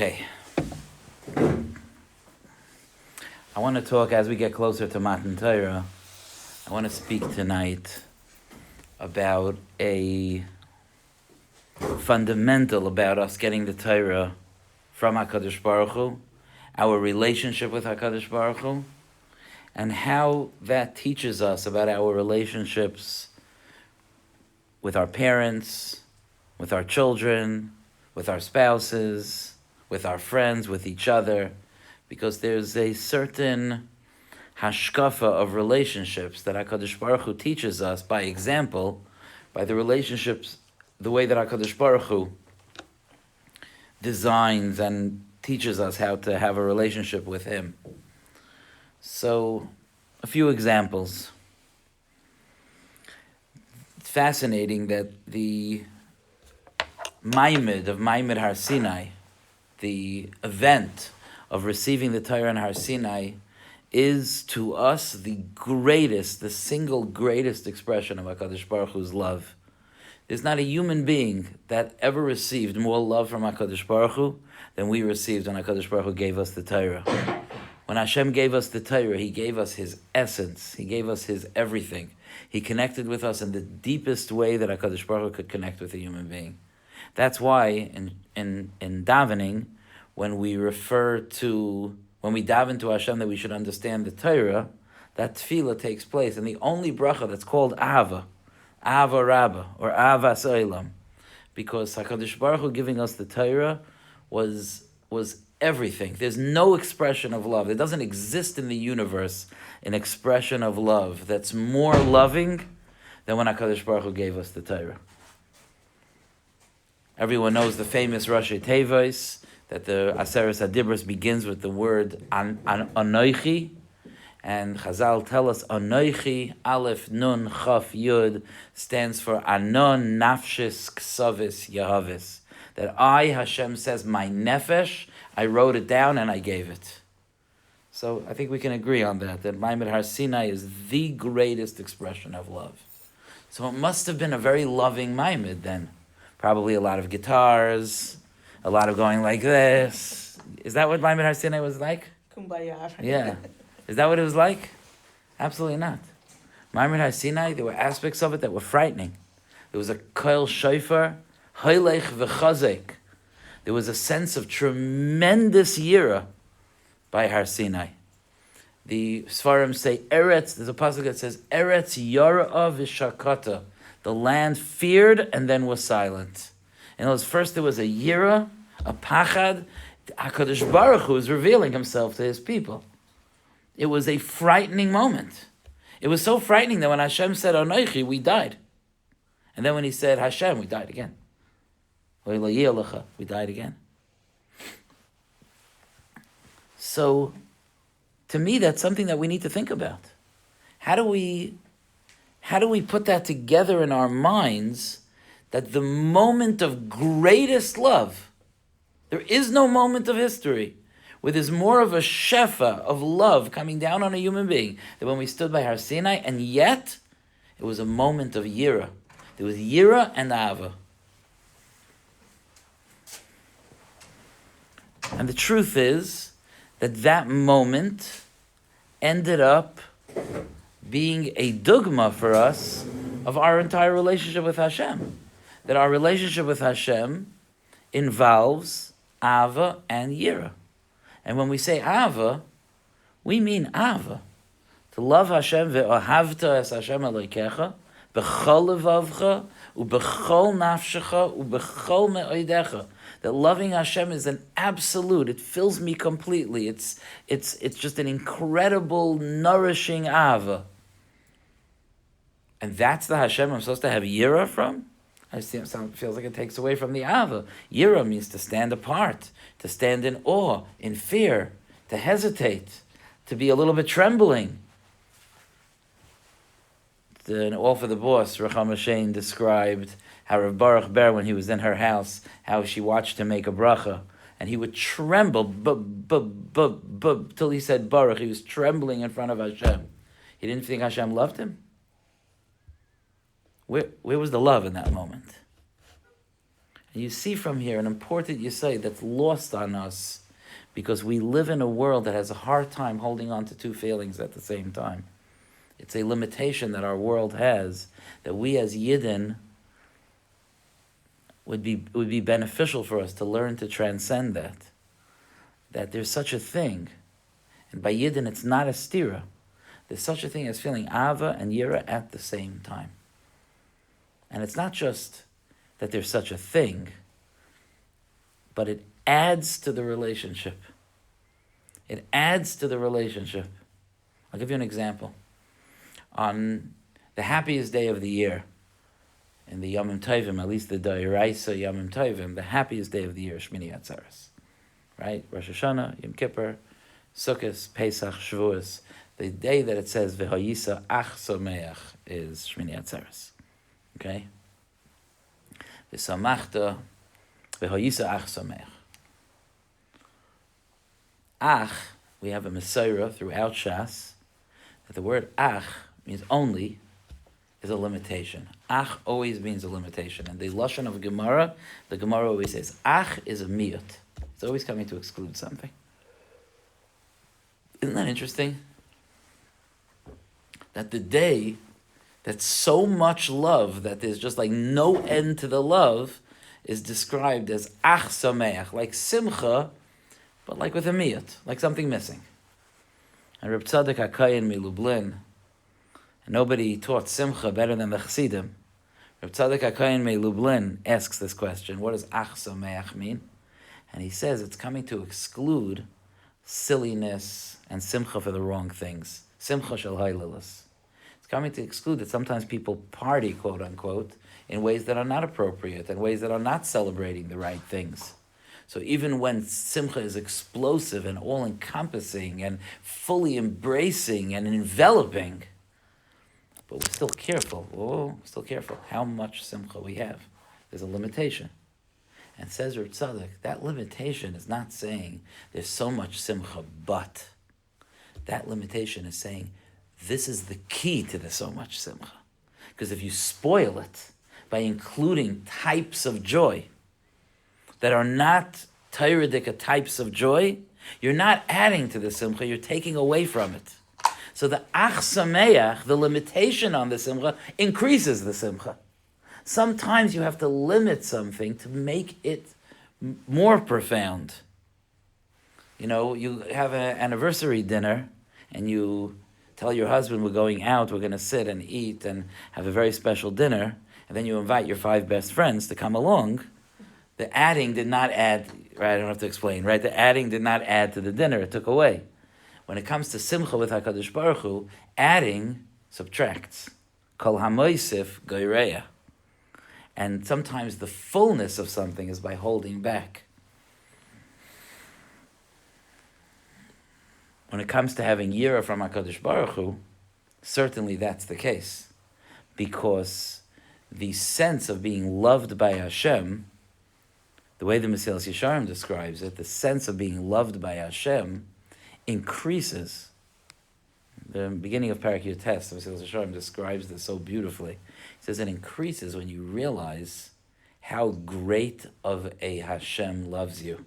Okay. I want to talk as we get closer to Matan Torah. I want to speak tonight about a fundamental about us getting the Torah from HaKadosh Baruch Hu, our relationship with HaKadosh Baruch Hu, and how that teaches us about our relationships with our parents, with our children, with our spouses, with our friends, with each other, because there's a certain hashkafa of relationships that HaKadosh Baruch Hu teaches us by example, by the relationships, the way that HaKadosh Baruch Hu designs and teaches us how to have a relationship with Him. So, a few examples. It's fascinating that the Maimid of Maimid Har Sinai, the event of receiving the Torah in Har Sinai, is to us the greatest, the single greatest expression of HaKadosh Baruch Hu's love. There's not a human being that ever received more love from HaKadosh Baruch Hu than we received when HaKadosh Baruch Hu gave us the Torah. When Hashem gave us the Torah, He gave us His essence. He gave us His everything. He connected with us in the deepest way that HaKadosh Baruch Hu could connect with a human being. That's why in davening, when we daven to Hashem that we should understand the Torah, that tefillah takes place. And the only bracha that's called Ahava Rabbah, or Ahavas Olam, because HaKadosh Baruch Hu giving us the Torah was everything. There's no expression of love. There doesn't exist in the universe an expression of love that's more loving than when HaKadosh Baruch Hu gave us the Torah. Everyone knows the famous Rashi Tevos, that the Aseres HaDibros begins with the word Anoichi, and Chazal tell us Anoichi, Aleph, Nun, Chaf, Yud, stands for Anon, Nafshis, Ksavis, Yahavis. That I, Hashem says, my nefesh, I wrote it down and I gave it. So I think we can agree on that Maimid Har Sinai is the greatest expression of love. So it must have been a very loving Maimid then. Probably a lot of guitars, a lot of going like this. Is that what Maimid Har Sinai was like? Kumbaya. Yeah. Is that what it was like? Absolutely not. Maimid Har Sinai, there were aspects of it that were frightening. There was a koil shofar, hoylech v'chazek. There was a sense of tremendous yira by Har Sinai. The Sfarim say, Eretz, there's a pasuk that says, Eretz yara v'shakata. The land feared and then was silent. In other words, first there was a yira, a pachad. HaKadosh Baruch Hu was revealing Himself to His people. It was a frightening moment. It was so frightening that when Hashem said, Anoichi, we died. And then when He said, Hashem, we died again. We died again. So, to me, that's something that we need to think about. How do we put that together in our minds, that the moment of greatest love, there is no moment of history where there's more of a shefa of love coming down on a human being than when we stood by Har Sinai, and yet it was a moment of yira. There was yira and ahava. And the truth is that moment ended up being a dogma for us of our entire relationship with Hashem. That our relationship with Hashem involves Ava and Yira. And when we say Ava, we mean Ava. To love Hashem, ve'ohavta es Hashem Elokecha, b'chol levavcha, u'b'chol nafshecha, u'b'chol me'oidecha. That loving Hashem is an absolute. It fills me completely. It's just an incredible, nourishing Ava. And that's the Hashem I'm supposed to have Yira from? It feels like it takes away from the Ava. Yira means to stand apart, to stand in awe, in fear, to hesitate, to be a little bit trembling. In All for the Boss, Racham Hashem described how Rav Baruch Ber, when he was in her house, how she watched him make a bracha, and he would tremble, till he said Baruch. He was trembling in front of Hashem. He didn't think Hashem loved him. Where was the love in that moment? And you see from here an important yesod that's lost on us because we live in a world that has a hard time holding on to two feelings at the same time. It's a limitation that our world has, that we as Yidden would be beneficial for us to learn to transcend that. That there's such a thing, and by Yidden it's not a stira. There's such a thing as feeling Ava and Yira at the same time. And it's not just that there's such a thing, but it adds to the relationship. It adds to the relationship. I'll give you an example. On the happiest day of the year, in the Yomim Tovim, at least the Doiraisa Yomim Tovim, the happiest day of the year is Shmini Atzeres. Right? Rosh Hashanah, Yom Kippur, Sukkot, Pesach, Shavuos. The day that it says V'hayisa Ach Someach is Shmini Atzeres. Okay? V'samachta V'hayisa Ach Someach. Ach, we have a Mesorah throughout Shas, that the word Ach means only, is a limitation. Ach always means a limitation. And the Lashon of Gemara, the Gemara always says, Ach is a miyut. It's always coming to exclude something. Isn't that interesting? That the day that so much love, that there's just like no end to the love, is described as Ach Sameach, like Simcha, but like with a miyut, like something missing. And Reb Tzadok HaKayin Milublin, and nobody taught Simcha better than the Chassidim. Reb Tzadok HaKayin Milublin asks this question, what does Ach Sameach mean? And he says it's coming to exclude silliness and Simcha for the wrong things. Simcha shel Hailalas. It's coming to exclude that sometimes people party, quote unquote, in ways that are not appropriate, in ways that are not celebrating the right things. So even when Simcha is explosive and all-encompassing and fully embracing and enveloping, but we're still careful. Still careful how much Simcha we have. There's a limitation. And says Reb Tzadok, that limitation is not saying there's so much Simcha, but that limitation is saying this is the key to the so much Simcha. Because if you spoil it by including types of joy that are not Teiradika types of joy, you're not adding to the Simcha, you're taking away from it. So the Ach Sameach, the limitation on the Simcha, increases the Simcha. Sometimes you have to limit something to make it more profound. You know, you have an anniversary dinner and you tell your husband we're going out, we're going to sit and eat and have a very special dinner, and then you invite your 5 best friends to come along. The adding did not add, right? I don't have to explain, right? The adding did not add to the dinner, it took away. When it comes to Simcha with HaKadosh Baruch Hu, adding subtracts. Kol hamoisif goireya. And sometimes the fullness of something is by holding back. When it comes to having Yira from HaKadosh Baruch Hu, certainly that's the case. Because the sense of being loved by Hashem, the way the Mesilas Yesharim describes it, the sense of being loved by Hashem increases. The beginning of Parak Yotes, the Mesilas Yesharim describes this so beautifully. He says it increases when you realize how great of a Hashem loves you.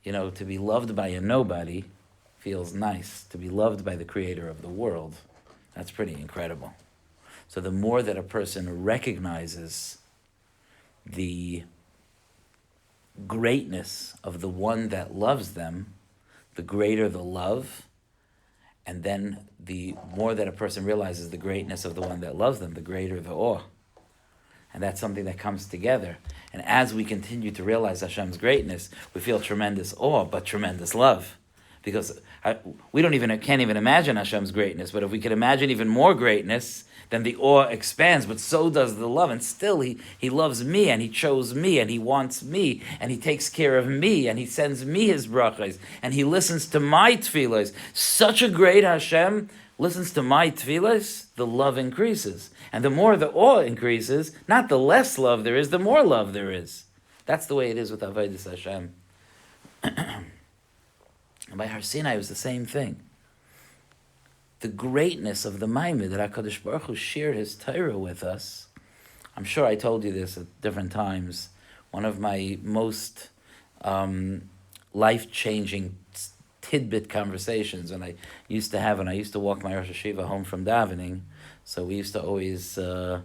You know, to be loved by a nobody feels nice. To be loved by the creator of the world, that's pretty incredible. So the more that a person recognizes the greatness of the one that loves them, the greater the love, and then the more that a person realizes the greatness of the one that loves them, the greater the awe. And that's something that comes together. And as we continue to realize Hashem's greatness, we feel tremendous awe, but tremendous love. Because we can't even imagine Hashem's greatness, but if we could imagine even more greatness, then the awe expands, but so does the love. And still he loves me, and he chose me, and he wants me, and he takes care of me, and he sends me his brachas, and he listens to my tefillos. Such a great Hashem listens to my tefillos, the love increases. And the more the awe increases, not the less love there is, the more love there is. That's the way it is with Avodas Hashem. And by Har Sinai, it was the same thing. The greatness of the Maimid that HaKadosh Baruch Hu shared his Torah with us I'm sure I told you this at different times. One of my most life-changing tidbit conversations, and I used to walk my Rosh Hashiva home from davening, so we used to always, try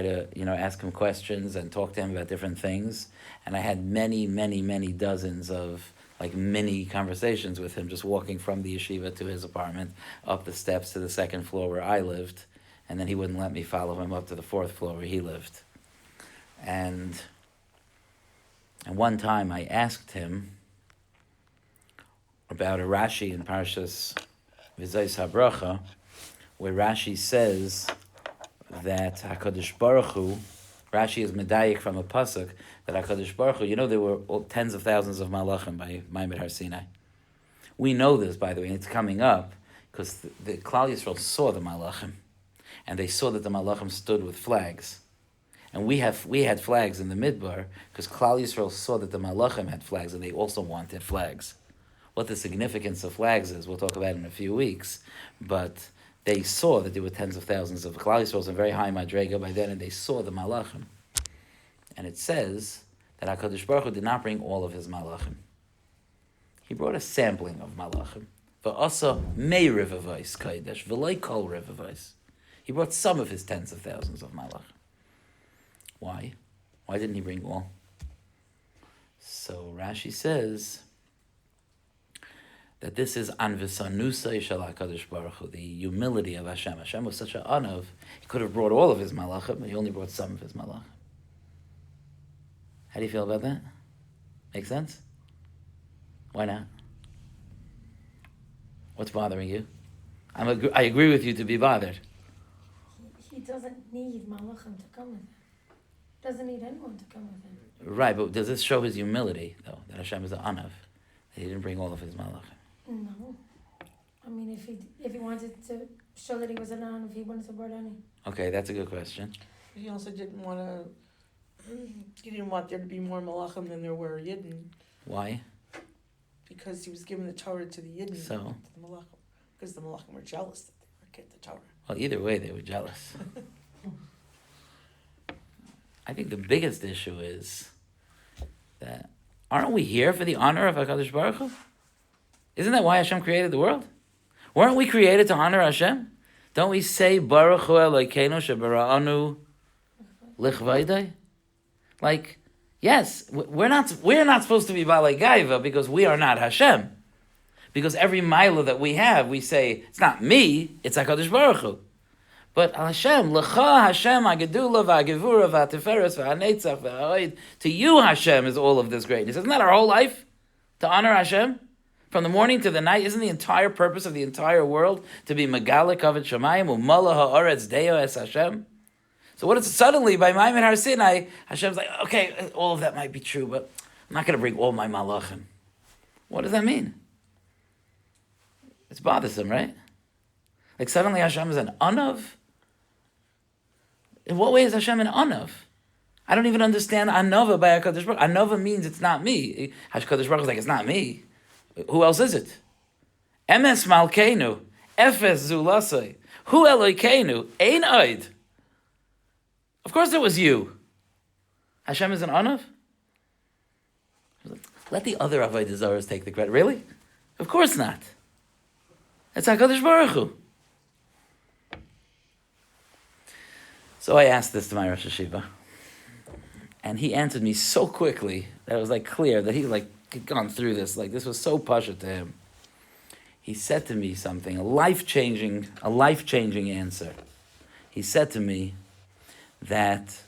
to, ask him questions and talk to him about different things. And I had many, many, many dozens of mini conversations with him, just walking from the yeshiva to his apartment, up the steps to the second floor where I lived, and then he wouldn't let me follow him up to the fourth floor where he lived. And one time I asked him about a Rashi in Parshas V'zos HaBracha, where Rashi says that HaKadosh Baruch Hu, Rashi is medayik from a pasuk, that HaKadosh Baruch Hu, there were tens of thousands of malachim by Maimed Har Sinai. We know this, by the way, and it's coming up, because the Klal Yisrael saw the malachim, and they saw that the malachim stood with flags. And we had flags in the Midbar, because Klal Yisrael saw that the malachim had flags, and they also wanted flags. What the significance of flags is, we'll talk about in a few weeks, but they saw that there were tens of thousands of Klal Yisrael, a very high madrega by then, and they saw the malachim. And it says that HaKadosh Baruch Hu did not bring all of his malachim. He brought a sampling of malachim. V'asa mei revavos kodesh, v'loi kol revavos. He brought some of his tens of thousands of malachim. Why? Why didn't he bring all? So Rashi says that this is anvisanusay shel HaKadosh Baruch Hu, the humility of Hashem. Hashem was such an anav, he could have brought all of his malachim, but he only brought some of his malachim. How do you feel about that? Make sense? Why not? What's bothering you? I agree with you to be bothered. He doesn't need malachim to come with him. Doesn't need anyone to come with him. Right, but does this show his humility, though, that Hashem is an anav, that he didn't bring all of his malachim? No. I mean, if he wanted to show that he was an anav, he wouldn't have brought any. Okay, that's a good question. He also didn't want to. He didn't want there to be more malachim than there were yidden. Why? Because he was giving the Torah to the yidden. So? To the malachim. Because the malachim were jealous that they were getting the Torah. Well, either way, they were jealous. I think the biggest issue is that aren't we here for the honor of HaKadosh Baruch Hu? Isn't that why Hashem created the world? Weren't we created to honor Hashem? Don't we say Baruch Hu Elokeinu shebara'anu lichvaydai? Yes, we're not supposed to be Balei Gaiva because we are not Hashem. Because every mila that we have, we say, it's not me, it's HaKadosh Baruch Hu. But Hashem, L'cha Hashem, Hagedula, V'Hagevura, V'Hatiferes, V'Hanetzach, V'Ha'od. To you, Hashem, is all of this greatness. Isn't that our whole life? To honor Hashem? From the morning to the night, isn't the entire purpose of the entire world to be Megala Kavod Shamayim, U'Mala Ha'aretz Deo Es Hashem? So what is suddenly, by Maimed Har Sinai, Hashem's like, okay, all of that might be true, but I'm not going to bring all my malachim. What does that mean? It's bothersome, right? Suddenly Hashem is an anav? In what way is Hashem an anav? I don't even understand anava by HaKadosh Baruch Hu. Anava means it's not me. HaKadosh Baruch Hu is like, it's not me. Who else is it? Emes Malkeinu, Efes Zulasai, Hu Elokeinu, Ein Oid. Of course it was you. Hashem is an anav? Let the other Avodah Zaros take the credit. Really? Of course not. It's HaKadosh Baruch Hu. So I asked this to my Rosh Hashiva, and he answered me so quickly that it was clear that he had gone through this. This was so pasha to him. He said to me something, a life-changing answer. He said to me that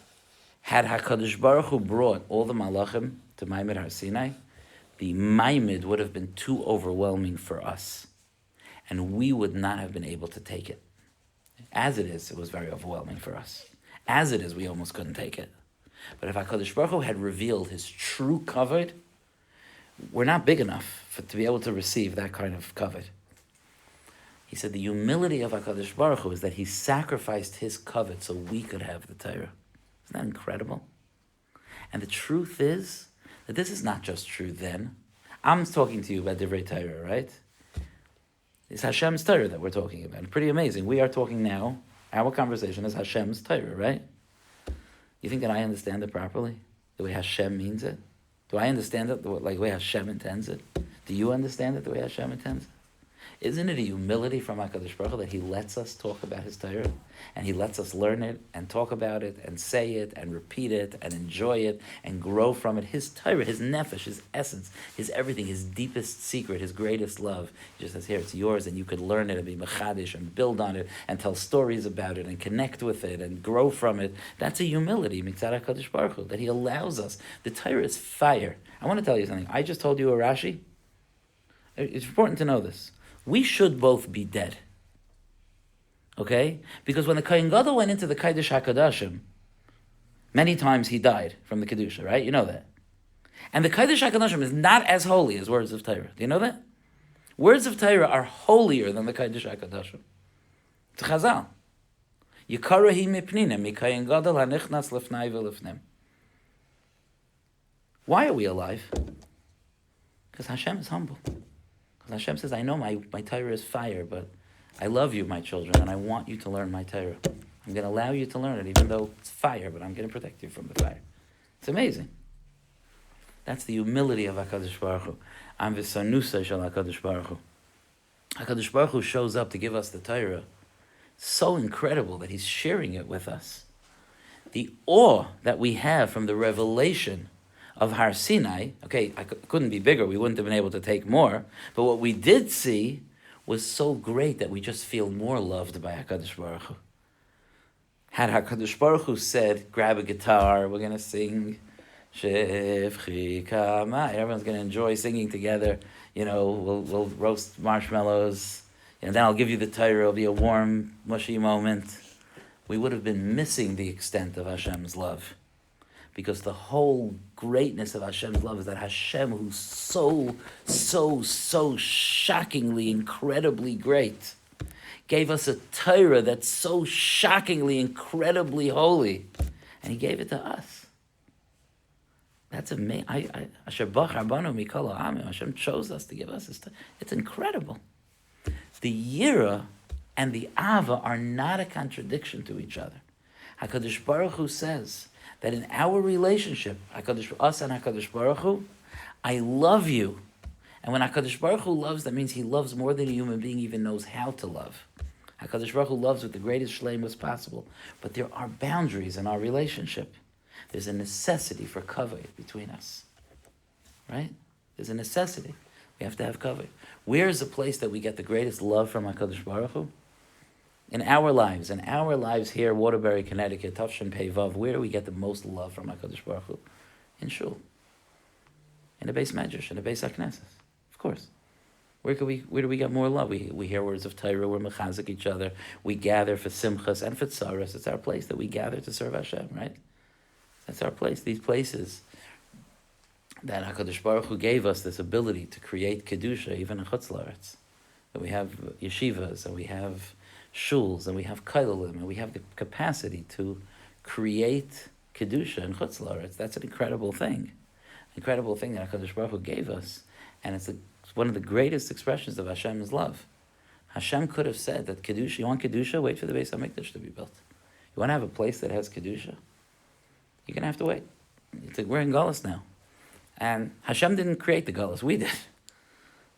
had HaKadosh Baruch Hu brought all the malachim to Maimed Har Sinai, the Maimed would have been too overwhelming for us, and we would not have been able to take it. As it is, it was very overwhelming for us. As it is, we almost couldn't take it. But if HaKadosh Baruch Hu had revealed his true kavod, we're not big enough to be able to receive that kind of kavod. He said the humility of HaKadosh Baruch Hu is that he sacrificed his kavod so we could have the Torah. Isn't that incredible? And the truth is that this is not just true then. I'm talking to you about Divrei Torah, right? It's Hashem's Torah that we're talking about. Pretty amazing. We are talking now Our conversation is Hashem's Torah, right? You think that I understand it properly? The way Hashem means it? Do I understand it like the way Hashem intends it? Do you understand it the way Hashem intends it? Isn't it a humility from HaKadosh Baruch Hu that He lets us talk about His Torah, and He lets us learn it, and talk about it, and say it, and repeat it, and enjoy it, and grow from it? His Torah, His nefesh, His essence, His everything, His deepest secret, His greatest love. He just says, here, it's yours, and you could learn it, and be mechadish, and build on it, and tell stories about it, and connect with it, and grow from it. That's a humility, mitzad HaKadosh Baruch Hu, that He allows us. The Torah is fire. I want to tell you something. I just told you a Rashi. It's important to know this. We should both be dead. Okay? Because when the Kohen Gadol went into the Kodesh HaKadoshim, many times he died from the Kedusha, right? You know that. And the Kodesh HaKadoshim is not as holy as words of Torah. Do you know that? Words of Torah are holier than the Kodesh HaKadoshim. It's Chazal. Yikarahi mipninem, mikohen gadol hanichnas lefnai v'lefnem. Why are we alive? Because Hashem is humble. Because Hashem says, I know my Torah is fire, but I love you, my children, and I want you to learn my Torah. I'm going to allow you to learn it, even though it's fire, but I'm going to protect you from the fire. It's amazing. That's the humility of HaKadosh Baruch Hu. Am v'sanusa shel HaKadosh Baruch Hu. HaKadosh Baruch Hu shows up to give us the Torah. So incredible that He's sharing it with us. The awe that we have from the revelation of Har Sinai, okay, couldn't be bigger, we wouldn't have been able to take more, but what we did see was so great that we just feel more loved by HaKadosh Baruch Hu. Had HaKadosh Baruch Hu said, grab a guitar, we're going to sing, Shefchi Kamai, everyone's going to enjoy singing together, we'll roast marshmallows, and then I'll give you the Torah, it'll be a warm, mushy moment. We would have been missing the extent of Hashem's love. Because the whole greatness of Hashem's love is that Hashem, who's so shockingly, incredibly great, gave us a Torah that's so shockingly, incredibly holy, and He gave it to us. That's amazing. Hashem chose us to give us this Torah. It's incredible. The Yira and the Ava are not a contradiction to each other. HaKadosh Baruch Hu says that in our relationship, us and HaKadosh Baruch Hu, I love you. And when HaKadosh Baruch Hu loves, that means He loves more than a human being even knows how to love. HaKadosh Baruch Hu loves with the greatest shleimus possible. But there are boundaries in our relationship. There's a necessity for kavod between us. Right? There's a necessity. We have to have kavod. Where is the place that we get the greatest love from HaKadosh Baruch Hu? In our lives here, Waterbury, Connecticut, Tufshin Pei Vav, where do we get the most love from HaKadosh Baruch Hu? In Shul. In the Beis Medrash, in the Beis HaKnesses. Of course. Where do we get more love? We hear words of Torah, we're mechazik each other, we gather for simchas and for tzaras. It's our place that we gather to serve Hashem, right? That's our place. These places that HaKadosh Baruch Hu gave us this ability to create Kedusha, even in Chutz La'aretz. That we have yeshivas, and we have shuls, and we have kailalim, and we have the capacity to create Kedusha in Chutz La'aretz. That's an incredible thing. Incredible thing that HaKadosh Baruch Hu gave us. And it's one of the greatest expressions of Hashem's love. Hashem could have said that Kedusha, you want Kedusha? Wait for the Beis HaMikdash to be built. You want to have a place that has Kedusha? You're going to have to wait. We're in Galus now. And Hashem didn't create the Galus, we did.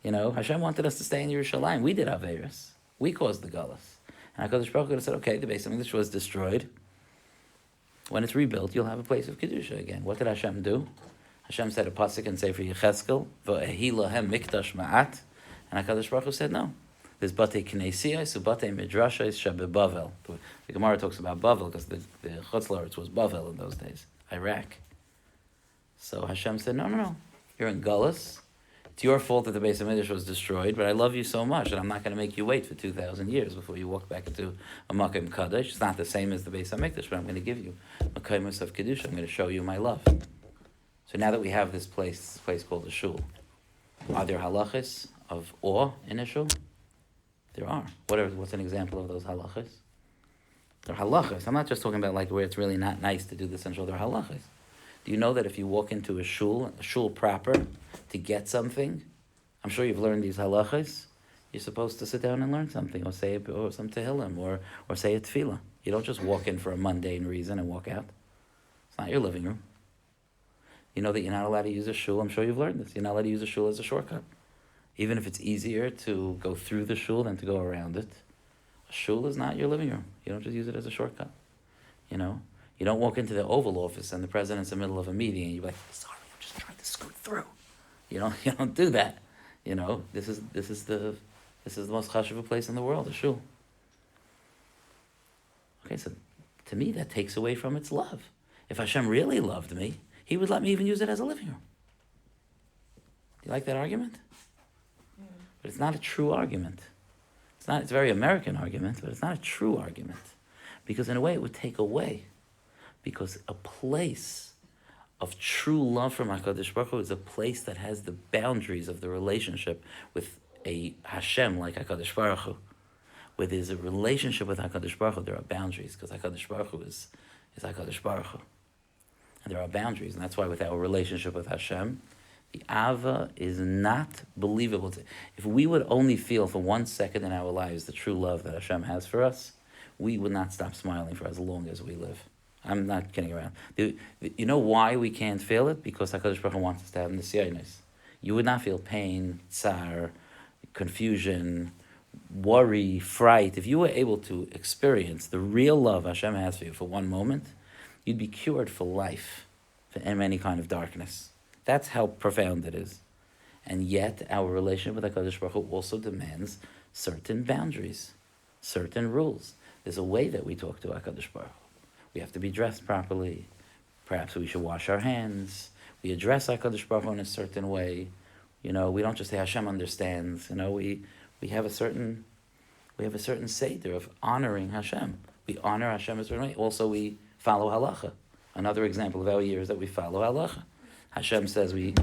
Hashem wanted us to stay in Yerushalayim. We did Averis. We caused the Galus. And HaKadosh Baruch Hu said, okay, the Beis HaMikdash was destroyed. When it's rebuilt, you'll have a place of Kedusha again. What did Hashem do? Hashem said a pasuk in Sefer Yecheskel, V'ehi lahem mikdash ma'at. And HaKadosh Baruch Hu said, no. There's Batei Knesiyos, Batei Midrashos, Shebebavel. The Gemara talks about Bavel, because the Chutz La'aretz was Bavel in those days, Iraq. So Hashem said, no. You're in Gullus. It's your fault that the Beis HaMikdash was destroyed, but I love you so much, and I'm not going to make you wait for 2,000 years before you walk back into a Makom Kadosh. It's not the same as the Beis HaMikdash, but I'm going to give you Makaimus of Kedusha. I'm going to show you my love. So now that we have this place called the Shul, are there halachas of awe in a Shul? There are. What's an example of those halachas? They're halachas. I'm not just talking about like where it's really not nice to do this in Shul. They're halachas. Do you know that if you walk into a shul proper, to get something, I'm sure you've learned these halachas, You're supposed to sit down and learn something, or say or some tehillim, or say a tefillah. You don't just walk in for a mundane reason and walk out. It's not your living room. You know that you're not allowed to use a shul. I'm sure you've learned this. You're not allowed to use a shul as a shortcut. Even if it's easier to go through the shul than to go around it. A shul is not your living room. You don't just use it as a shortcut. You know? You don't walk into the Oval Office and the president's in the middle of a meeting and you're like, sorry, I'm just trying to scoot through. You don't do that. You know, this is the most chashuv place in the world, a shul. Okay, so to me that takes away from its love. If Hashem really loved me, He would let me even use it as a living room. Do you like that argument? But it's not a true argument. It's a very American argument, but it's not a true argument. Because in a way it would take away. Because a place of true love from HaKadosh Baruch Hu is a place that has the boundaries of the relationship with a Hashem like HaKadosh Baruch Hu. Where there's a relationship with HaKadosh Baruch Hu, there are boundaries, because HaKadosh Baruch Hu is HaKadosh Baruch Hu. And there are boundaries, and that's why with our relationship with Hashem, the Ava is not believable. If we would only feel for 1 second in our lives the true love that Hashem has for us, we would not stop smiling for as long as we live. I'm not kidding around. You know why we can't feel it? Because HaKadosh Baruch Hu wants us to have nisyanos. You would not feel pain, tsar, confusion, worry, fright. If you were able to experience the real love Hashem has for you for 1 moment, you'd be cured for life from any kind of darkness. That's how profound it is. And yet, our relationship with HaKadosh Baruch Hu also demands certain boundaries, certain rules. There's a way that we talk to HaKadosh Baruch Hu. We have to be dressed properly. Perhaps we should wash our hands. We address HaKadosh Baruch Hu in a certain way. You know, we don't just say Hashem understands. You know, we have a certain seder of honoring Hashem. We honor Hashem a certain way. Also, we follow halacha. Another example of our year is that we follow halacha. Hashem says we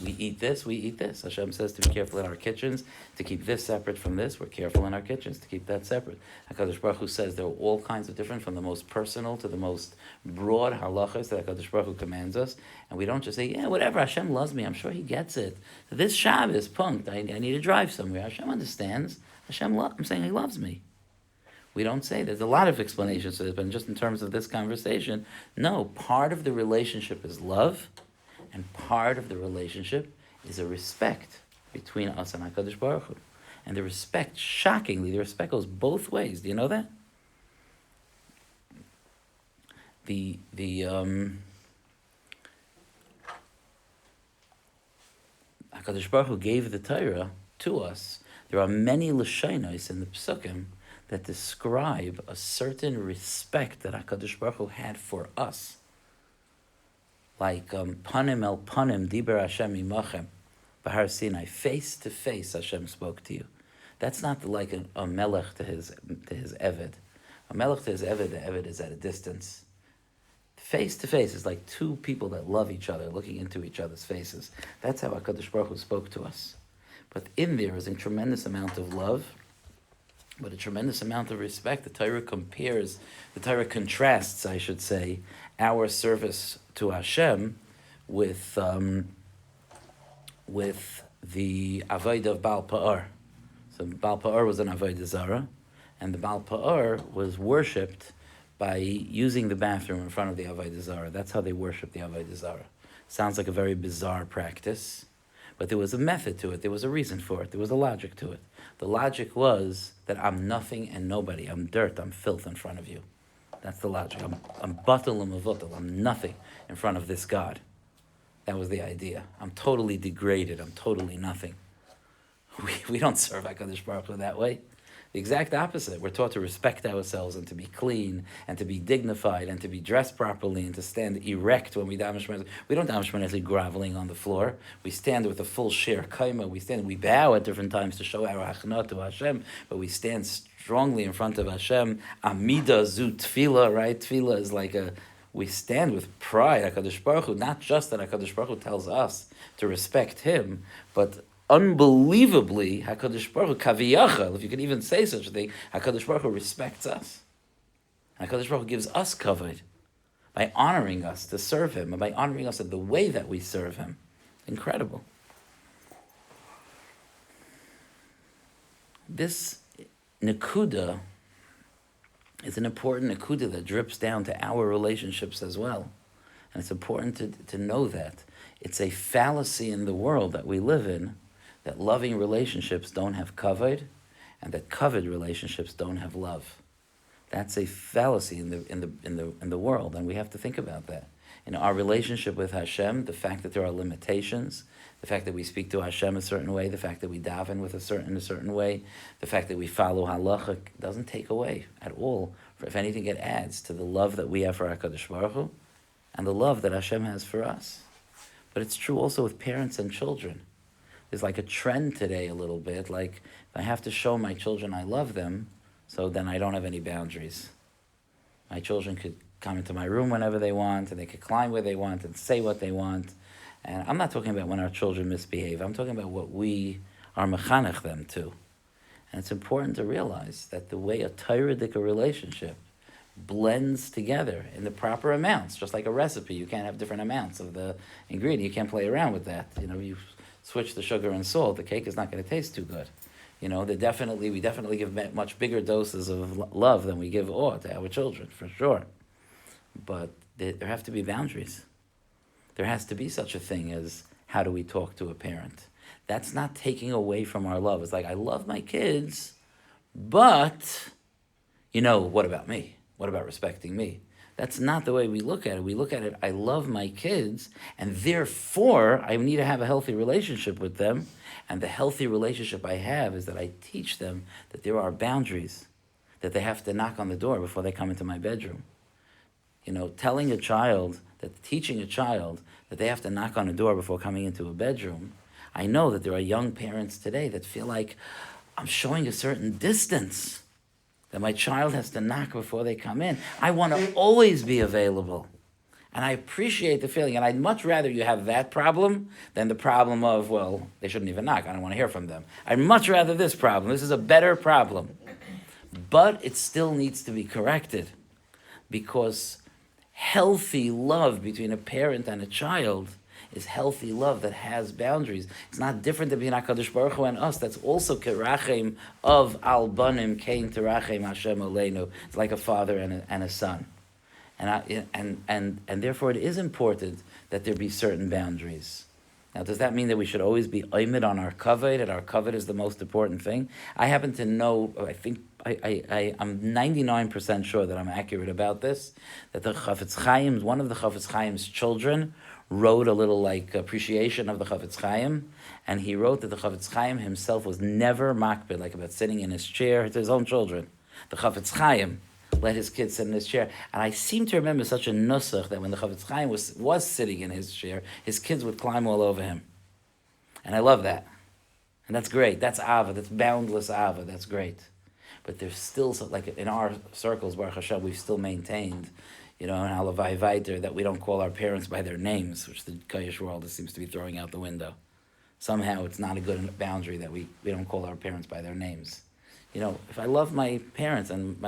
eat this, we eat this. Hashem says to be careful in our kitchens, to keep this separate from this. We're careful in our kitchens to keep that separate. HaKadosh Baruch Hu says there are all kinds of different, from the most personal to the most broad halachas that HaKadosh Baruch Hu commands us. And we don't just say, yeah, whatever, Hashem loves me, I'm sure He gets it. This Shabbos, punked, I need to drive somewhere. Hashem understands. I'm saying He loves me. We don't say, there's a lot of explanations to this, but just in terms of this conversation, no, part of the relationship is love, and part of the relationship is a respect between us and HaKadosh Baruch Hu. And the respect, shockingly, the respect goes both ways. Do you know that? HaKadosh Baruch Hu gave the Torah to us. There are many lashonos in the Psukim that describe a certain respect that HaKadosh Baruch Hu had for us. Like panim el panim diber Hashem imachem b'Har Sinai, face to face Hashem spoke to you. That's not like a melech to his eved. A melech to his eved, the eved is at a distance. Face to face is like two people that love each other, looking into each other's faces. That's how HaKadosh Baruch Hu spoke to us. But in there is a tremendous amount of love, but a tremendous amount of respect. The Torah contrasts, I should say, our service to Hashem with the avodah of Baal Pa'ar. So Baal Pa'ar was an avodah zara, and the Baal Pa'ar was worshipped by using the bathroom in front of the avodah zara. That's how they worshipped the avodah zara. Sounds like a very bizarre practice, but there was a method to it. There was a reason for it. There was a logic to it. The logic was that I'm nothing and nobody. I'm dirt. I'm filth in front of you. That's the logic. I'm batal and mavatal. I'm nothing in front of this God. That was the idea. I'm totally degraded. I'm totally nothing. We don't serve HaKadosh Baruch Hu that way. The exact opposite. We're taught to respect ourselves and to be clean and to be dignified and to be dressed properly and to stand erect when we damish. We don't damish groveling on the floor. We stand with a full shir kaima. We bow at different times to show our hachna to Hashem, but we stand strongly in front of Hashem. Amida zu tefillah, right? Tefillah is like we stand with pride. HaKadosh Baruch Hu, not just that HaKadosh Baruch Hu tells us to respect Him, but unbelievably, HaKadosh Baruch Hu, kaviyachal, if you can even say such a thing, HaKadosh Baruch Hu respects us. HaKadosh Baruch Hu gives us kavod by honoring us to serve Him, and by honoring us in the way that we serve Him. Incredible. this Nakuda is an important Nakuda that drips down to our relationships as well. And it's important to know that. It's a fallacy in the world that we live in that loving relationships don't have kavod, and that kavod relationships don't have love. That's a fallacy in the world, and we have to think about that. In our relationship with Hashem, the fact that there are limitations, the fact that we speak to Hashem a certain way, the fact that we daven with a certain way, the fact that we follow halacha doesn't take away at all. If anything, it adds to the love that we have for HaKadosh Baruch Hu and the love that Hashem has for us. But it's true also with parents and children. There's like a trend today a little bit, like if I have to show my children I love them, so then I don't have any boundaries. My children could come into my room whenever they want, and they could climb where they want and say what they want. And I'm not talking about when our children misbehave. I'm talking about what we are mechanech them to. And it's important to realize that the way a Torah-dic relationship blends together in the proper amounts, just like a recipe, you can't have different amounts of the ingredient. You can't play around with that. You switch the sugar and salt, the cake is not going to taste too good. We definitely give much bigger doses of love than we give to our children, for sure. But there have to be boundaries. There has to be such a thing as how do we talk to a parent. That's not taking away from our love. It's like, I love my kids, but, what about me? What about respecting me? That's not the way we look at it. We look at it, I love my kids, and therefore I need to have a healthy relationship with them. And the healthy relationship I have is that I teach them that there are boundaries, that they have to knock on the door before they come into my bedroom. Teaching a child that they have to knock on a door before coming into a bedroom. I know that there are young parents today that feel like I'm showing a certain distance, that my child has to knock before they come in. I want to always be available. And I appreciate the feeling, and I'd much rather you have that problem than the problem of, well, they shouldn't even knock, I don't want to hear from them. I'd much rather this problem. This is a better problem. But it still needs to be corrected, because healthy love between a parent and a child is healthy love that has boundaries. It's not different between HaKadosh Baruch Hu and us. That's also kerachem of al banim kein terachem Hashem aleinu. It's like a father and a son. And therefore it is important that there be certain boundaries. Now, does that mean that we should always be oimid on our kavod, and our kavod is the most important thing? I happen to know, I'm 99% sure that I'm accurate about this, that the Chafetz Chaim, one of the Chafetz Chaim's children, wrote a little appreciation of the Chafetz Chaim, and he wrote that the Chafetz Chaim himself was never makbid, like about sitting in his chair to his own children. The Chafetz Chaim let his kid sit in his chair. And I seem to remember such a nusach that when the Chafetz Chaim was sitting in his chair, his kids would climb all over him. And I love that. And that's great. That's Ava. That's boundless Ava. That's great. But there's still, in our circles, Baruch Hashem, we've still maintained, in Halavai Viter, that we don't call our parents by their names, which the Kayish world seems to be throwing out the window. Somehow it's not a good boundary that we don't call our parents by their names. If I love my parents and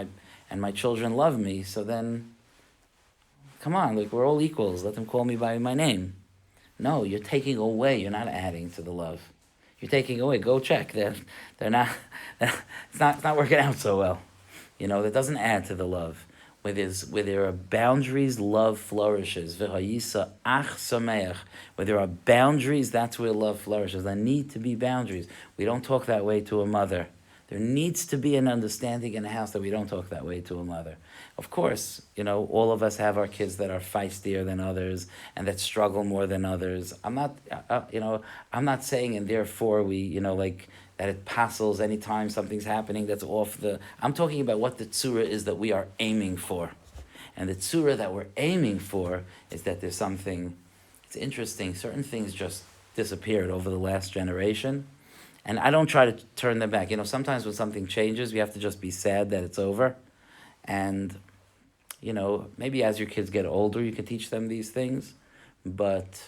my children love me, so then, come on, we're all equals. Let them call me by my name. No, you're taking away. You're not adding to the love. You're taking away. Go check. They're not. It's not working out so well. That doesn't add to the love. Where there are boundaries, love flourishes. V'hayisa ach sameach. Where there are boundaries, that's where love flourishes. There need to be boundaries. We don't talk that way to a mother. There needs to be an understanding in the house that we don't talk that way to a mother. Of course, all of us have our kids that are feistier than others and that struggle more than others. I'm not saying, and therefore we, that it passels anytime something's happening that's off the. I'm talking about what the tzura is that we are aiming for, and the tzura that we're aiming for is that there's something. It's interesting. Certain things just disappeared over the last generation. And I don't try to turn them back. Sometimes when something changes, we have to just be sad that it's over. And, maybe as your kids get older, you can teach them these things. But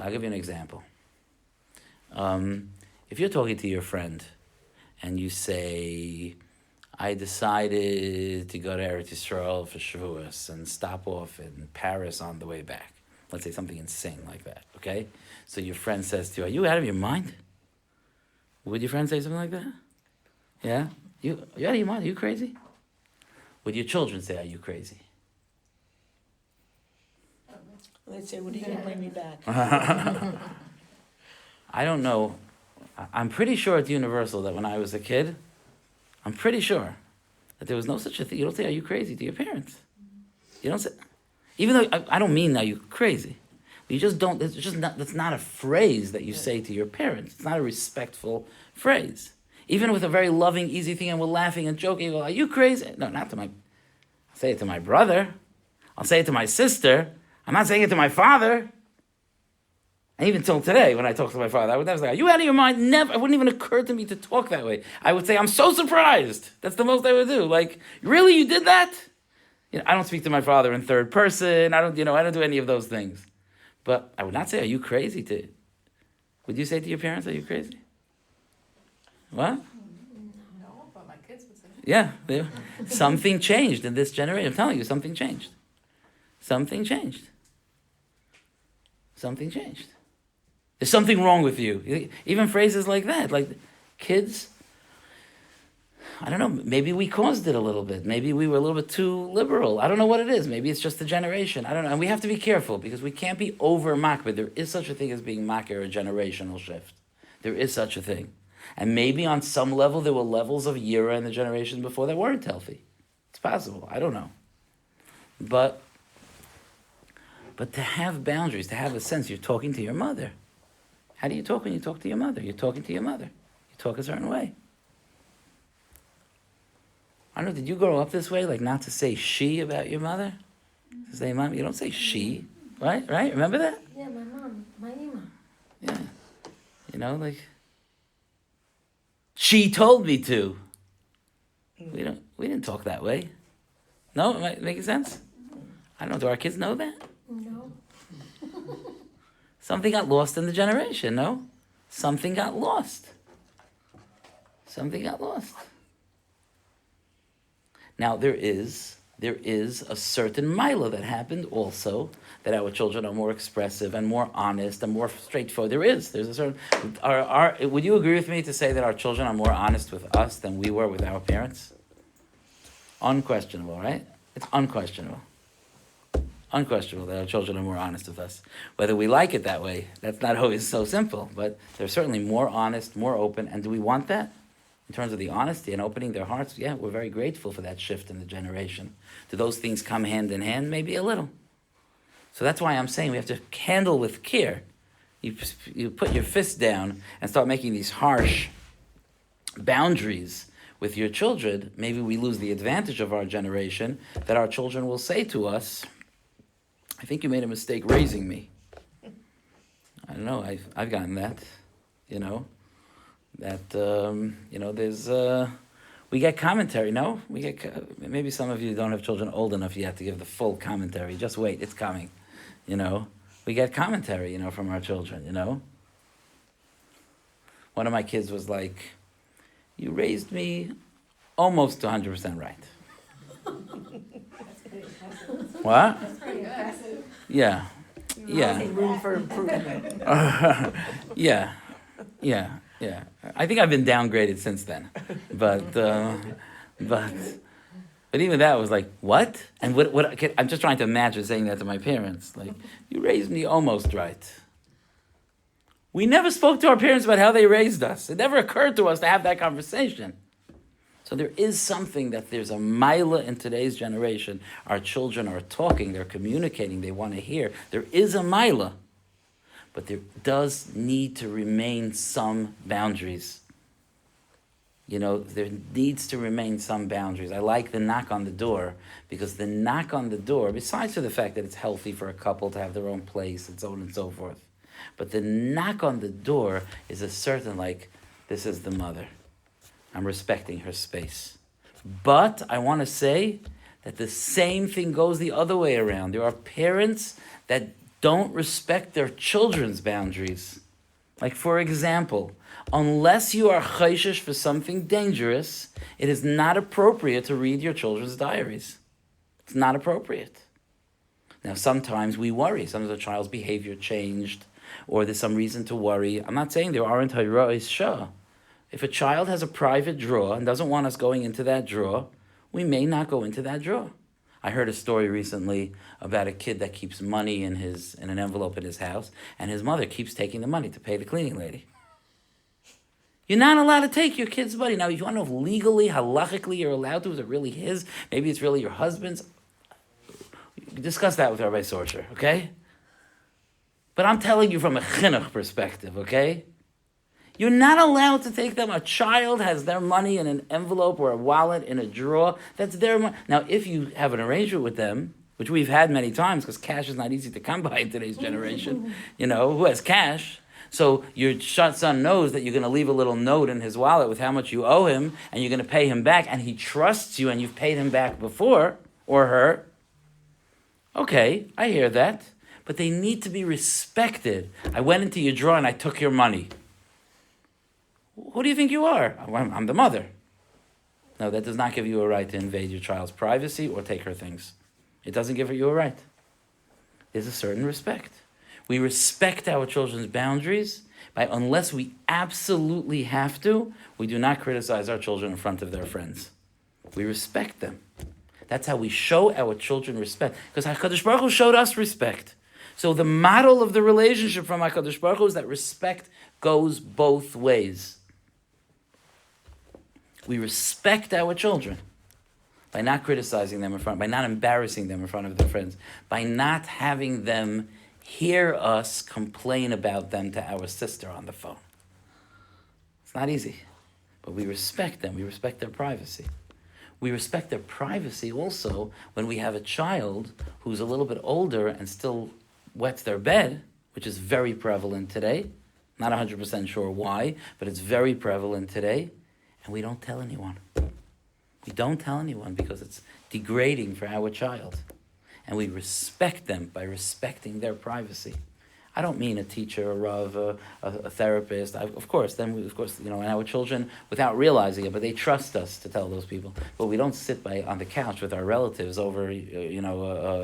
I'll give you an example. If you're talking to your friend and you say, I decided to go to Eretz Yisrael for Shavuos and stop off in Paris on the way back. Let's say something insane like that, okay? So your friend says to you, are you out of your mind? Would your friend say something like that? Yeah? You out of your mind? Are you crazy? Would your children say, are you crazy? They'd say, when are you going to bring me back? I don't know. I'm pretty sure it's universal that when I was a kid, I'm pretty sure that there was no such a thing. You don't say, are you crazy to your parents? You don't say, even though I don't mean, are you crazy? You just don't, it's just not, that's not a phrase that you say to your parents. It's not a respectful phrase. Even with a very loving, easy thing, and we're laughing and joking, you go, are you crazy? No, not to I'll say it to my brother. I'll say it to my sister. I'm not saying it to my father. And even till today, when I talk to my father, I would never say, are you out of your mind? Never. It wouldn't even occur to me to talk that way. I would say, I'm so surprised. That's the most I would do. Like, really, you did that? I don't speak to my father in third person. I don't do any of those things. But I would not say, are you crazy? Would you say to your parents, are you crazy? What? No, but my kids would say. Yeah. Something changed in this generation. I'm telling you, something changed. Something changed. Something changed. There's something wrong with you. Even phrases like that. Like, kids, I don't know, maybe we caused it a little bit. Maybe we were a little bit too liberal. I don't know what it is. Maybe it's just the generation. I don't know. And we have to be careful because we can't be over makbid. There is such a thing as being makir, a generational shift. There is such a thing. And maybe on some level there were levels of yira in the generation before that weren't healthy. It's possible. I don't know. But to have boundaries, to have a sense, you're talking to your mother. How do you talk when you talk to your mother? You're talking to your mother. You talk a certain way. I don't know, did you grow up this way? Like not to say she about your mother? To say mom, you don't say she. Right? Remember that? Yeah, my mom, my ima. Yeah. Like, she told me to. We didn't talk that way. No? Am I making sense? I don't know, do our kids know that? No. Something got lost in the generation, no? Something got lost. Something got lost. Now, there is a certain mila that happened also, that our children are more expressive and more honest and more straightforward. There's a certain... would you agree with me to say that our children are more honest with us than we were with our parents? Unquestionable, right? It's unquestionable. Unquestionable that our children are more honest with us. Whether we like it that way, that's not always so simple, but they're certainly more honest, more open, and do we want that? In terms of the honesty and opening their hearts, yeah, we're very grateful for that shift in the generation. Do those things come hand in hand? Maybe a little. So that's why I'm saying we have to handle with care. You put your fist down and start making these harsh boundaries with your children. Maybe we lose the advantage of our generation that our children will say to us, I think you made a mistake raising me. I don't know, I've gotten that, there's, we get commentary, no? Maybe some of you don't have children old enough yet to give the full commentary. Just wait, it's coming, We get commentary, from our children, One of my kids was like, you raised me almost 100% right. What? That's pretty impressive. Yeah. Room for improvement. Yeah. I think I've been downgraded since then, but even that was like, what? And what? I'm just trying to imagine saying that to my parents. Like, you raised me almost right. We never spoke to our parents about how they raised us. It never occurred to us to have that conversation. So there is something that there's a mila in today's generation. Our children are talking, they're communicating, they want to hear. There is a mila. But there does need to remain some boundaries. There needs to remain some boundaries. I like the knock on the door, because the knock on the door, besides for the fact that it's healthy for a couple to have their own place and so on and so forth, but the knock on the door is a certain, like, this is the mother. I'm respecting her space. But I want to say that the same thing goes the other way around. There are parents that don't respect their children's boundaries. Like, for example, unless you are chayshish for something dangerous, it is not appropriate to read your children's diaries. It's not appropriate. Now, sometimes we worry. Sometimes the child's behavior changed, or there's some reason to worry. I'm not saying there aren't hayra'is shah. If a child has a private drawer and doesn't want us going into that drawer, we may not go into that drawer. I heard a story recently about a kid that keeps money in an envelope in his house, and his mother keeps taking the money to pay the cleaning lady. You're not allowed to take your kid's money. Now, if you want to know if legally, halachically, you're allowed to, is it really his? Maybe it's really your husband's. Discuss that with Rabbi Sonnenschein, okay? But I'm telling you from a chinuch perspective, okay? You're not allowed to take them. A child has their money in an envelope or a wallet in a drawer. That's their money. Now, if you have an arrangement with them, which we've had many times because cash is not easy to come by in today's generation, who has cash? So your son knows that you're going to leave a little note in his wallet with how much you owe him, and you're going to pay him back, and he trusts you, and you've paid him back before, or her. Okay, I hear that. But they need to be respected. I went into your drawer and I took your money. Who do you think you are? I'm the mother. No, that does not give you a right to invade your child's privacy or take her things. It doesn't give you a right. There's a certain respect. We respect our children's boundaries unless we absolutely have to, we do not criticize our children in front of their friends. We respect them. That's how we show our children respect. Because HaKadosh Baruch Hu showed us respect. So the model of the relationship from HaKadosh Baruch Hu is that respect goes both ways. We respect our children by not criticizing them by not embarrassing them in front of their friends, by not having them hear us complain about them to our sister on the phone. It's not easy, but we respect them. We respect their privacy. We respect their privacy also when we have a child who's a little bit older and still wets their bed, which is very prevalent today. Not 100% sure why, but it's very prevalent today. And we don't tell anyone. We don't tell anyone because it's degrading for our child. And we respect them by respecting their privacy. I don't mean a teacher, a rav, a therapist. Of course, and our children, without realizing it, but they trust us to tell those people. But we don't sit on the couch with our relatives over,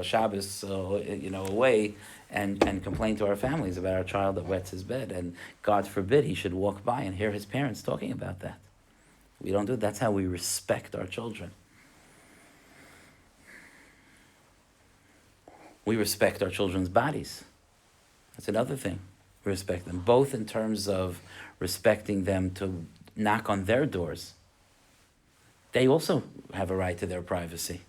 Shabbos, away, and complain to our families about our child that wets his bed. And God forbid he should walk by and hear his parents talking about that. We don't do it. That's how we respect our children. We respect our children's bodies. That's another thing. We respect them, both in terms of respecting them to knock on their doors. They also have a right to their privacy.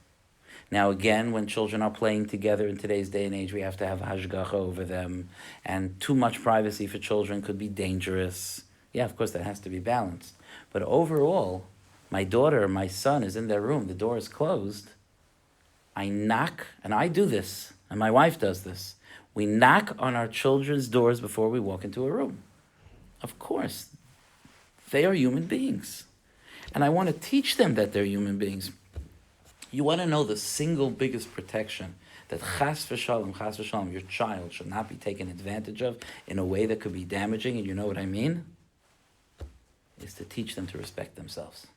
Now again, when children are playing together in today's day and age, we have to have hashgacha over them, and too much privacy for children could be dangerous. Yeah, of course that has to be balanced. But overall, my daughter, my son is in their room, the door is closed. I knock, and I do this, and my wife does this. We knock on our children's doors before we walk into a room. Of course, they are human beings. And I want to teach them that they're human beings. You want to know the single biggest protection that chas v'shalom, your child should not be taken advantage of in a way that could be damaging, and you know what I mean? Is to teach them to respect themselves.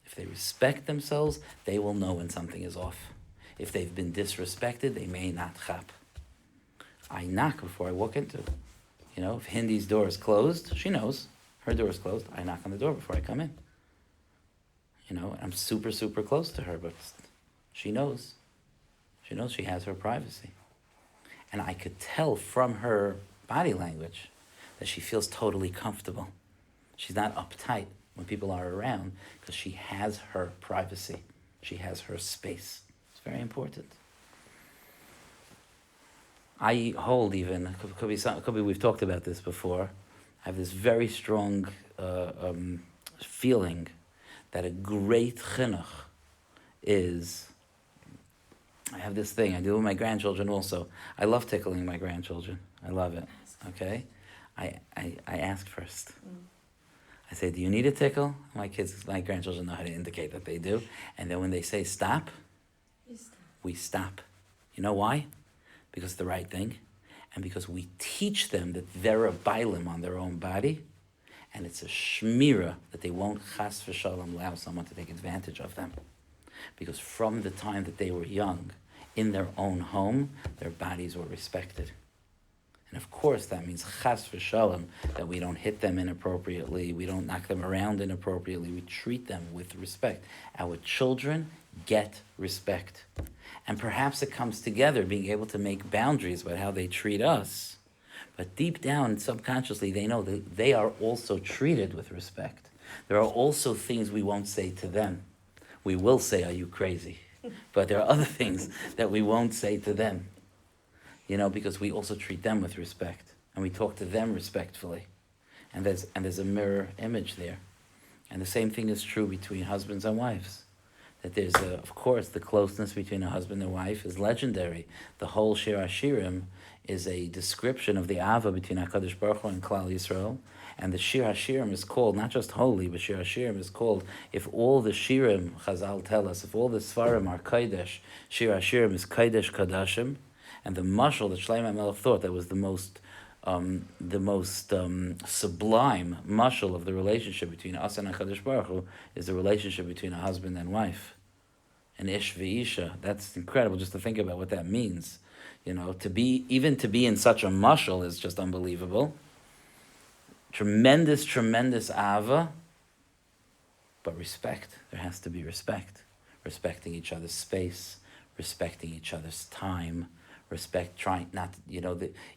If they respect themselves, they will know when something is off. If they've been disrespected, they may not chap. I knock before I walk into. If Hindi's door is closed, she knows her door is closed. I knock on the door before I come in. I'm super, super close to her, but she knows. She knows she has her privacy. And I could tell from her body language that she feels totally comfortable. She's not uptight when people are around because she has her privacy. She has her space. It's very important. I hold even, could be we've talked about this before, I have this very strong feeling that a great chinuch is, I have this thing, I do it with my grandchildren also. I love tickling my grandchildren. I love it, okay? I ask first. I say, do you need a tickle? My grandchildren know how to indicate that they do. And then when they say stop, we stop. You know why? Because it's the right thing, and because we teach them that they're a bailim on their own body, and it's a shmira that they won't chas v'shalom allow someone to take advantage of them. Because from the time that they were young, in their own home, their bodies were respected. And of course, that means chas v'shalom, that we don't hit them inappropriately, we don't knock them around inappropriately, we treat them with respect. Our children get respect. And perhaps it comes together, being able to make boundaries about how they treat us. But deep down, subconsciously, they know that they are also treated with respect. There are also things we won't say to them. We will say, "Are you crazy?" But there are other things that we won't say to them. Because we also treat them with respect. And we talk to them respectfully. And there's a mirror image there. And the same thing is true between husbands and wives. That there's, of course, the closeness between a husband and wife is legendary. The whole Shir HaShirim is a description of the Ava between HaKadosh Baruch Hu and Klal Yisrael. And the Shir HaShirim is called, not just holy, but Shir HaShirim is called, if all the Shirim, Chazal tell us, if all the Svarim are Kodesh, Shir HaShirim is Kodesh Kodashim. And the mashal that Shlomo HaMelech thought that was the most sublime mashal of the relationship between us and HaKadosh Baruch Hu is the relationship between a husband and wife. An ish v'isha. That's incredible just to think about what that means. To be in such a mashal is just unbelievable. Tremendous, tremendous ava, but respect. There has to be respect. Respecting each other's space, respecting each other's time, trying not,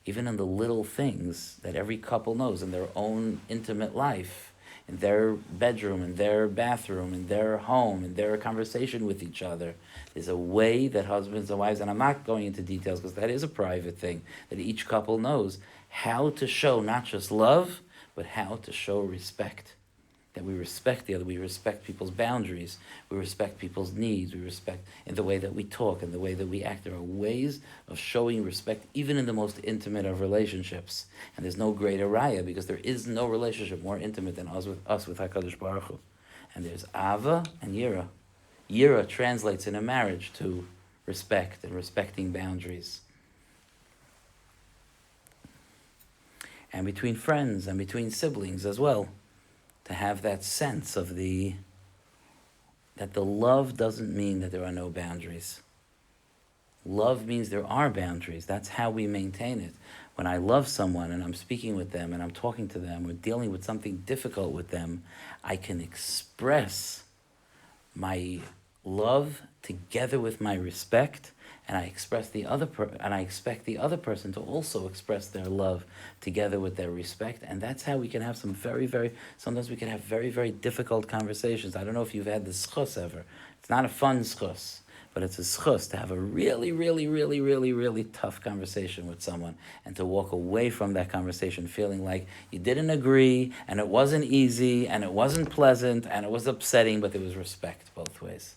even in the little things that every couple knows in their own intimate life, in their bedroom, in their bathroom, in their home, in their conversation with each other. There's a way that husbands and wives, and I'm not going into details because that is a private thing, that each couple knows how to show not just love, but how to show respect. That we respect the other, we respect people's boundaries, we respect people's needs, we respect in the way that we talk, in the way that we act. There are ways of showing respect even in the most intimate of relationships. And there's no greater raya because there is no relationship more intimate than us with HaKadosh Baruch Hu. And there's Ava and Yira. Yira translates in a marriage to respect and respecting boundaries. And between friends and between siblings as well. To have that sense of that the love doesn't mean that there are no boundaries. Love means there are boundaries. That's how we maintain it. When I love someone and I'm speaking with them and I'm talking to them or dealing with something difficult with them, I can express my love together with my respect, and I expect the other person to also express their love together with their respect, and that's how we can have some sometimes we can have very, very difficult conversations. I don't know if you've had the schus ever. It's not a fun schus, but it's a schus to have a really, really, really, really, really tough conversation with someone and to walk away from that conversation feeling like you didn't agree, and it wasn't easy, and it wasn't pleasant, and it was upsetting, but there was respect both ways.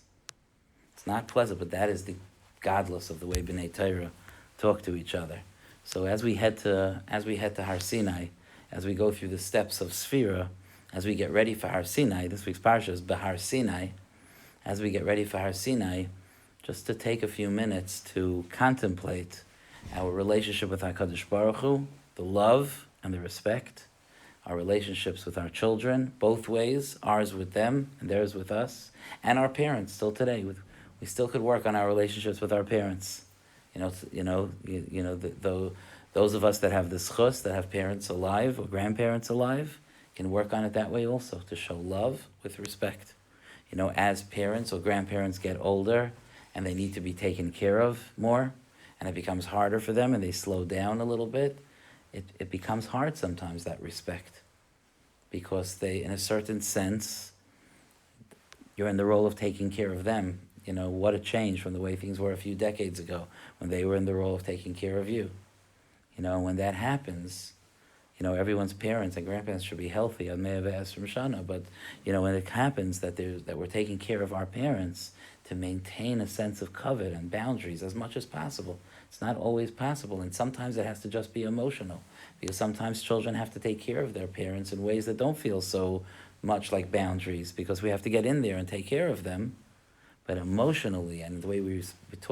It's not pleasant, but that is the godless of the way B'nai Torah talk to each other. So as we head to Har Sinai, as we go through the steps of Sfira, as we get ready for Har Sinai, this week's parsha is Behar Sinai. As we get ready for Har Sinai, just to take a few minutes to contemplate our relationship with HaKadosh Baruch Hu, the love and the respect, our relationships with our children, both ways, ours with them and theirs with us, and our parents still today. We still could work on our relationships with our parents. Those of us that have the schus, that have parents alive or grandparents alive, can work on it that way also, to show love with respect. As parents or grandparents get older and they need to be taken care of more, and it becomes harder for them and they slow down a little bit, it becomes hard sometimes, that respect. Because they, in a certain sense, you're in the role of taking care of them. What a change from the way things were a few decades ago when they were in the role of taking care of you. When that happens, everyone's parents and grandparents should be healthy. I may have asked from Shana, but, when it happens that we're taking care of our parents, to maintain a sense of kavod and boundaries as much as possible. It's not always possible, and sometimes it has to just be emotional, because sometimes children have to take care of their parents in ways that don't feel so much like boundaries, because we have to get in there and take care of them. But emotionally, and the way we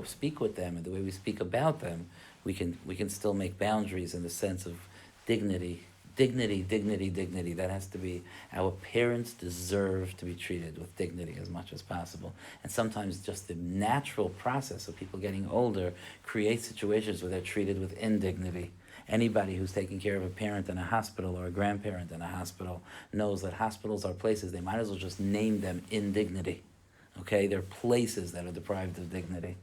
speak with them and the way we speak about them, we can still make boundaries in the sense of dignity. That has to be, our parents deserve to be treated with dignity as much as possible. And sometimes just the natural process of people getting older creates situations where they're treated with indignity. Anybody who's taking care of a parent in a hospital or a grandparent in a hospital knows that hospitals are places, they might as well just name them indignity. Okay, they're places that are deprived of dignity.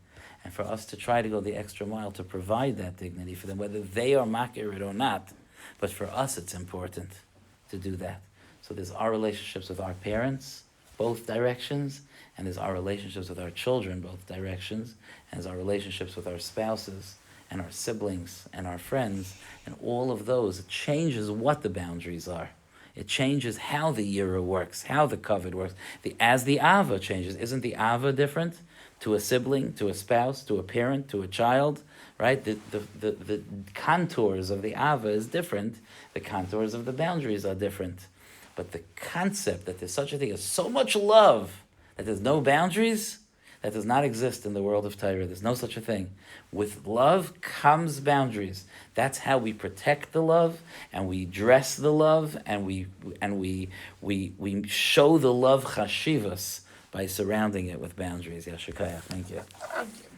And for us to try to go the extra mile to provide that dignity for them, whether they are makir it or not, but for us it's important to do that. So there's our relationships with our parents, both directions, and there's our relationships with our children, both directions, and there's our relationships with our spouses, and our siblings, and our friends, and all of those, it changes what the boundaries are. It changes how the yira works, how the kavod works. As the ava changes, isn't the ava different to a sibling, to a spouse, to a parent, to a child, right? The contours of the ava is different. The contours of the boundaries are different. But the concept that there's such a thing as so much love, that there's no boundaries, that does not exist in the world of Torah. There's no such a thing. With love comes boundaries. That's how we protect the love, and we dress the love, and we show the love chashivas by surrounding it with boundaries. Yashikaya, thank you. Thank you.